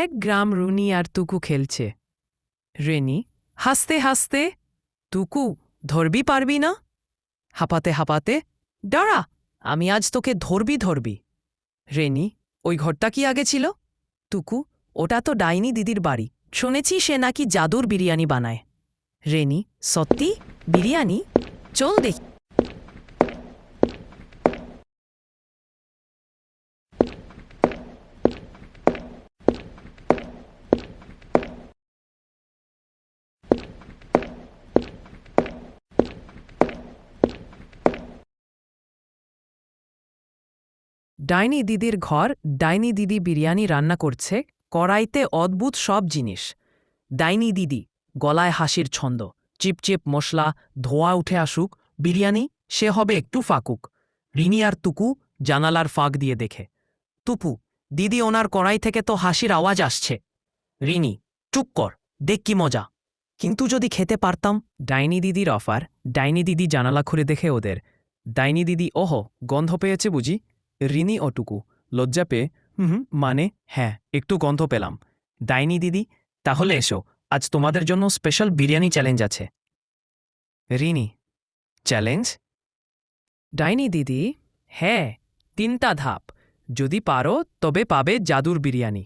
এক গ্রাম রুনি আর টুকু খেলছে। রেনি হাসতে হাসতে, টুকু ধরবি পারবি না? হাঁপাতে হাঁপাতে, দাঁড়া, আমি আজ তোকে ধরবি। রেনি, ওই ঘরটা কি আগে ছিল? টুকু, ওটা তো ডাইনি দিদির বাড়ি, শুনেছি সে নাকি জাদুর বিরিয়ানি বানায়। রেনি, সত্যি? বিরিয়ানি? চল দেখি। ডাইনি দিদির ঘর। ডাইনি দিদি বিরিয়ানি রান্না করছে, কড়াইতে অদ্ভুত সব জিনিস। ডাইনি দিদি গলায় হাসির ছন্দ, চিপচিপ মশলা, ধোয়া উঠে আসুক, বিরিয়ানি সে হবে একটু ফাঁকুক। রিনি আর টুকু জানালার ফাঁক দিয়ে দেখে। টুকু, দিদি ওনার কড়াই থেকে তো হাসির আওয়াজ আসছে। রিনি, চুপ কর, দেখ কি মজা। কিন্তু যদি খেতে পারতাম। ডাইনি দিদির অফার। ডাইনি দিদি জানালা খুলে দেখে ওদের। ডাইনি দিদি, ওহো, গন্ধ পেয়েছে বুঝি? রিনি ও টুকু লজ্জা পেয়ে, মানে হ্যাঁ, একটু গন্ধ পেলাম। ডাইনি দিদি, তাহলে এসো, আজ তোমাদের জন্য স্পেশাল বিরিয়ানি চ্যালেঞ্জ আছে। রিনি, চ্যালেঞ্জ? ডাইনি দিদি, হ্যাঁ, 3টা ধাপ। যদি পারো তবে পাবে জাদুর বিরিয়ানি।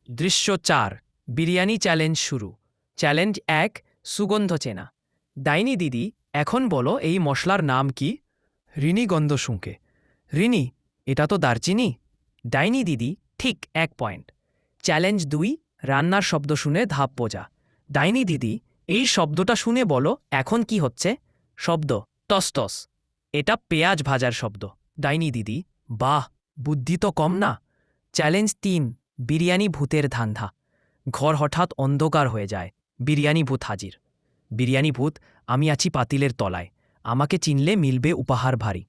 দৃশ্য 4, বিরিয়ানি চ্যালেঞ্জ শুরু। চ্যালেঞ্জ 1, সুগন্ধ চেনা। ডাইনি দিদি, এখন বলো এই মশলার নাম কি? রিনি গন্ধ শুঁকে, রিনি, এটা তো দারচিনি। ডাইনি দিদি, ঠিক 1 পয়েন্ট। চ্যালেঞ্জ 2, রান্নার শব্দ শুনে ধাপ বোঝা। ডাইনি দিদি, এই শব্দটা শুনে বলো এখন কি হচ্ছে? শব্দ, টস। এটা পেঁয়াজ ভাজার শব্দ। ডাইনি দিদি, বাহ, বুদ্ধি তো কম না। চ্যালেঞ্জ 3, বিরিয়ানি ভূতের ধান্ধা। ঘর হঠাৎ অন্ধকার হয়ে যায়। বিরিয়ানি ভূত হাজির। বিরিয়ানি ভূত, আমি আছি পাতিলের তলায়, আমাকে চিনলে মিলবে উপহার ভারী।